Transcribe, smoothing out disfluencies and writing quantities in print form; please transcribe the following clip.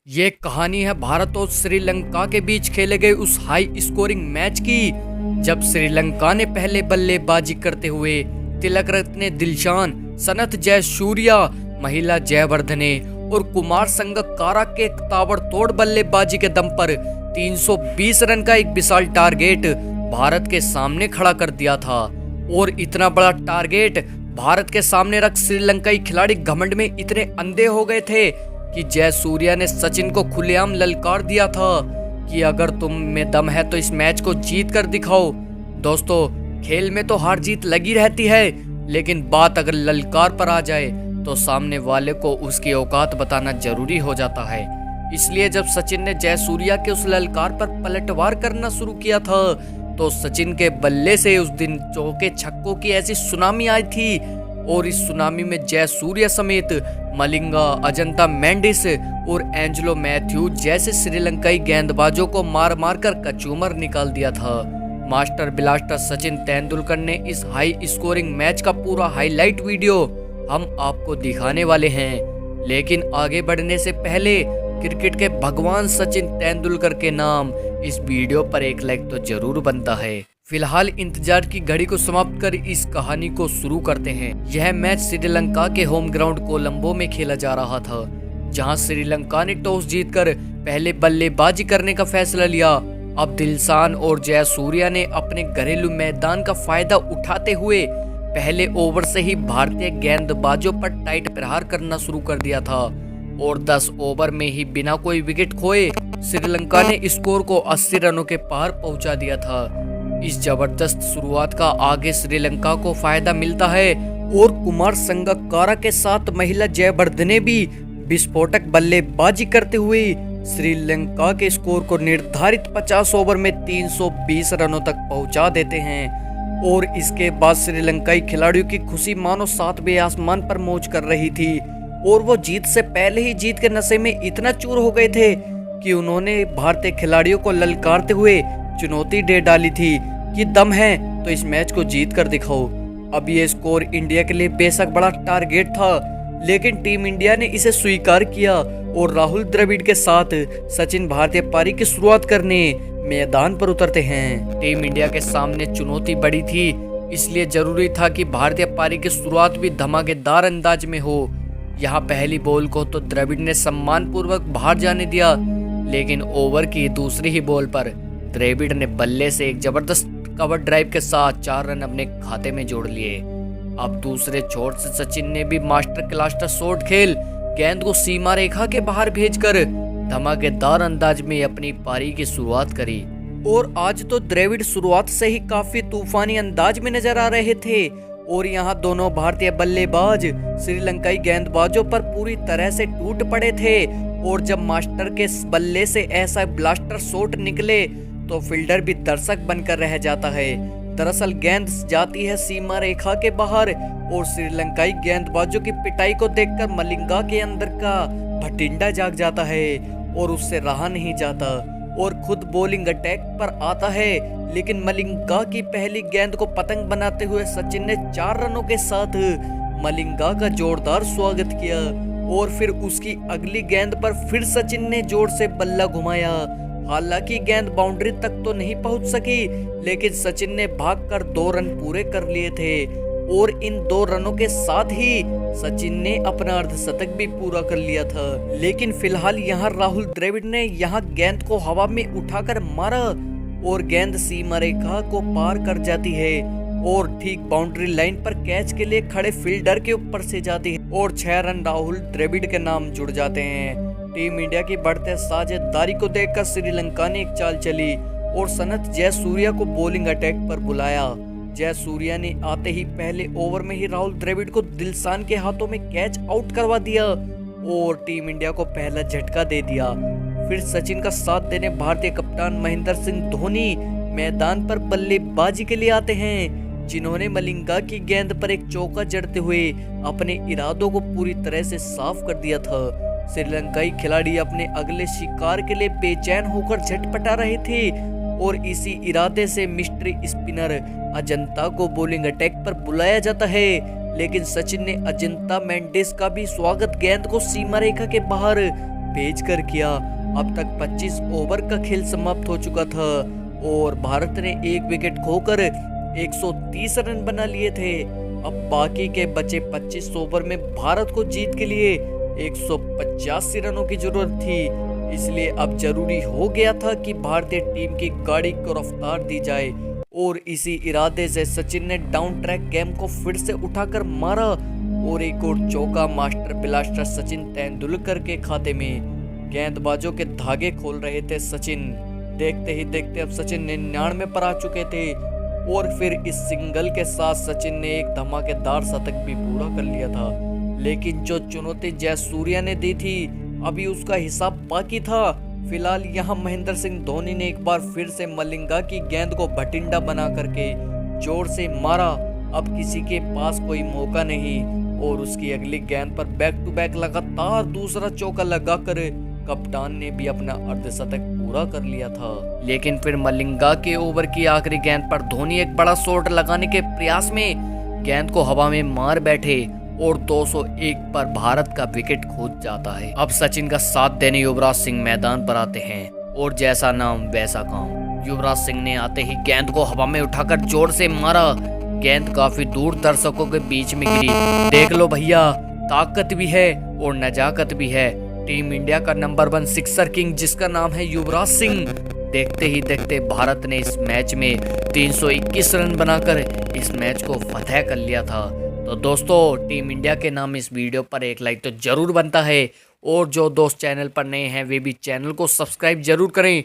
ये कहानी है भारत और श्रीलंका के बीच खेले गए उस हाई स्कोरिंग मैच की, जब श्रीलंका ने पहले बल्लेबाजी करते हुए तिलक रत्ने दिलशान, सनथ जयसूर्या, महिला जयवर्धने और कुमार संगकारा के ताबड़तोड़ बल्लेबाजी के दम पर 320 रन का एक विशाल टारगेट भारत के सामने खड़ा कर दिया था। और इतना बड़ा टारगेट भारत के सामने रख श्रीलंकाई खिलाड़ी घमंड में इतने अंधे हो गए थे कि जयसूर्या ने सचिन को खुलेआम ललकार दिया था कि अगर तुम में दम है तो इस मैच को जीत कर दिखाओ। दोस्तों, खेल में तो हार जीत लगी रहती है, लेकिन बात अगर ललकार पर आ जाए तो सामने वाले को उसकी औकात बताना जरूरी हो जाता है। इसलिए जब सचिन ने जयसूर्या के उस ललकार पर पलटवार करना शुरू किया था तो सचिन के बल्ले से उस दिन चौके छक्कों की ऐसी सुनामी आई थी, और इस सुनामी में जयसूर्या समेत मलिंगा, अजंता मेंडिस और एंजेलो मैथ्यूज जैसे श्रीलंकाई गेंदबाजों को मार मार कर कचूमर निकाल दिया था। मास्टर ब्लास्टर सचिन तेंदुलकर ने इस हाई स्कोरिंग मैच का पूरा हाईलाइट वीडियो हम आपको दिखाने वाले हैं, लेकिन आगे बढ़ने से पहले क्रिकेट के भगवान सचिन तेंदुलकर के नाम इस वीडियो पर एक लाइक तो जरूर बनता है। फिलहाल इंतजार की घड़ी को समाप्त कर इस कहानी को शुरू करते हैं। यह मैच श्रीलंका के होम ग्राउंड कोलंबो में खेला जा रहा था, जहां श्रीलंका ने टॉस जीतकर पहले बल्लेबाजी करने का फैसला लिया। अब दिलशान और जयसूर्या ने अपने घरेलू मैदान का फायदा उठाते हुए पहले ओवर से ही भारतीय गेंदबाजों पर टाइट प्रहार करना शुरू कर दिया था, और 10 ओवर में ही बिना कोई विकेट खोए श्रीलंका ने स्कोर को 80 रनों के पार पहुंचा दिया था। इस जबरदस्त शुरुआत का आगे श्रीलंका को फायदा मिलता है, और कुमार संगकारा के साथ महिला जयवर्धने भी विस्फोटक बल्लेबाजी करते हुए श्रीलंका के स्कोर को निर्धारित 50 ओवर में 320 रनों तक पहुंचा देते हैं। और इसके बाद श्रीलंकाई खिलाड़ियों की खुशी मानो 7वें आसमान पर मौज कर रही थी, और वो जीत से पहले ही जीत के नशे में इतना चूर हो गए थे कि उन्होंने भारतीय खिलाड़ियों को ललकारते हुए चुनौती दे डाली थी कि दम है तो इस मैच को जीत कर दिखाओ। अब ये स्कोर इंडिया के लिए बेशक बड़ा टारगेट था, लेकिन टीम इंडिया ने इसे स्वीकार किया और राहुल द्रविड़ के साथ सचिन भारतीय पारी की शुरुआत करने मैदान पर उतरते हैं। टीम इंडिया के सामने चुनौती बड़ी थी, इसलिए जरूरी था कि भारतीय पारी की शुरुआत भी धमाकेदार अंदाज में हो। यहाँ पहली बॉल को तो द्रविड़ ने सम्मानपूर्वक बाहर जाने दिया, लेकिन ओवर की दूसरी ही बॉल पर द्रविड़ ने बल्ले से एक जबरदस्त कवर ड्राइव के साथ 4 रन अपने खाते में जोड़ लिए। अब दूसरे छोर से सचिन ने भी मास्टर क्लास्टर शॉट खेल गेंद को सीमा रेखा के बाहर भेजकर धमाकेदार अंदाज में अपनी पारी की शुरुआत करी। और आज तो द्रविड़ शुरुआत से ही काफी तूफानी अंदाज में नजर आ रहे थे, और यहाँ दोनों भारतीय बल्लेबाज श्रीलंकाई गेंदबाजों पर पूरी तरह से टूट पड़े थे। और जब मास्टर के बल्ले से ऐसा ब्लास्टर शॉट निकले तो फील्डर भी दर्शक बनकर रह जाता है। दरअसल गेंद जाती है सीमा रेखा के बाहर, और श्रीलंकाई गेंदबाजों की पिटाई को देखकर मलिंगा के अंदर का भटिंडा जाग जाता है और उससे रहा नहीं जाता, और खुद बॉलिंग अटैक पर आता है। लेकिन मलिंगा की पहली गेंद को पतंग बनाते हुए सचिन ने 4 रनों के साथ मलिंगा का जोरदार स्वागत किया, और फिर उसकी अगली गेंद पर फिर सचिन ने जोर से बल्ला घुमाया। हालांकि गेंद बाउंड्री तक तो नहीं पहुंच सकी, लेकिन सचिन ने भागकर 2 रन पूरे कर लिए थे, और इन 2 रनों के साथ ही सचिन ने अपना अर्धशतक भी पूरा कर लिया था। लेकिन फिलहाल यहाँ राहुल द्रविड़ ने यहाँ गेंद को हवा में उठाकर मारा, और गेंद सीमा रेखा को पार कर जाती है और ठीक बाउंड्री लाइन पर कैच के लिए खड़े फील्डर के ऊपर से जाती है, और 6 रन राहुल द्रविड़ के नाम जुड़ जाते हैं। टीम इंडिया की बढ़ते साझेदारी को देखकर श्रीलंका ने एक चाल चली और सनथ जयसूर्या को बॉलिंग अटैक पर बुलाया। जयसूर्या ने आते ही पहले ओवर में ही राहुल द्रविड़ को दिलशान के हाथों में कैच आउट करवा दिया और टीम इंडिया को पहला झटका दे दिया। फिर सचिन का साथ देने भारतीय कप्तान महेंद्र सिंह धोनी मैदान पर बल्लेबाजी के लिए आते हैं, जिन्होंने मलिंगा की गेंद पर एक चौका जड़ते हुए अपने इरादों को पूरी तरह से साफ कर दिया था। श्रीलंकाई खिलाड़ी अपने अगले शिकार के लिए बेचैन होकर झटपटा रहे थे, और इसी इरादे से मिस्ट्री स्पिनर अजंता को बॉलिंग अटैक पर बुलाया जाता है। लेकिन सचिन ने अजंता मेंडिस का भी स्वागत गेंद को सीमा रेखा के बाहर भेजकर किया। अब तक 25 ओवर का खेल समाप्त हो चुका था और भारत ने एक विकेट खोकर 130 रन बना लिए थे। अब बाकी के बचे 25 ओवर में भारत को जीत के लिए 185 रनों की जरूरत थी। इसलिए अब जरूरी हो गया था कि भारतीय टीम की गाड़ी को रफ्तार दी जाए और इसी इरादे से सचिन ने डाउन ट्रैक गेम को फिर से उठाकर मारा और एक और चौका मास्टर ब्लास्टर सचिन तेंदुलकर के खाते में। गेंदबाजों के धागे खोल रहे थे सचिन। देखते ही देखते अब सचिन 99 पर आ चुके थे और फिर इस सिंगल के साथ सचिन ने एक धमाकेदार शतक भी पूरा कर लिया था। लेकिन जो चुनौती जयसूर्या ने दी थी अभी उसका हिसाब बाकी था। फिलहाल यहाँ महेंद्र सिंह धोनी ने एक बार फिर से मलिंगा की गेंद को भटिंडा बना करके जोर से मारा। अब किसी के पास कोई मौका नहीं और उसकी अगली गेंद पर बैक टू बैक लगातार दूसरा चौका लगाकर कप्तान ने भी अपना अर्धशतक पूरा कर लिया था। लेकिन फिर मलिंगा के ओवर की आखिरी गेंद पर धोनी एक बड़ा शॉट लगाने के प्रयास में गेंद को हवा में मार बैठे और 201 पर भारत का विकेट खो जाता है। अब सचिन का साथ देने युवराज सिंह मैदान पर आते हैं और जैसा नाम वैसा काम। युवराज सिंह ने आते ही गेंद को हवा में उठाकर जोर से मारा। गेंद काफी दूर दर्शकों के बीच में गिरी। देख लो भैया, ताकत भी है और नजाकत भी है। टीम इंडिया का नंबर 1 सिक्सर किंग जिसका नाम है युवराज सिंह। देखते ही देखते भारत ने इस मैच में 321 रन बनाकर इस मैच को फतह कर लिया था। तो दोस्तों, टीम इंडिया के नाम इस वीडियो पर एक लाइक तो जरूर बनता है और जो दोस्त चैनल पर नए हैं वे भी चैनल को सब्सक्राइब जरूर करें।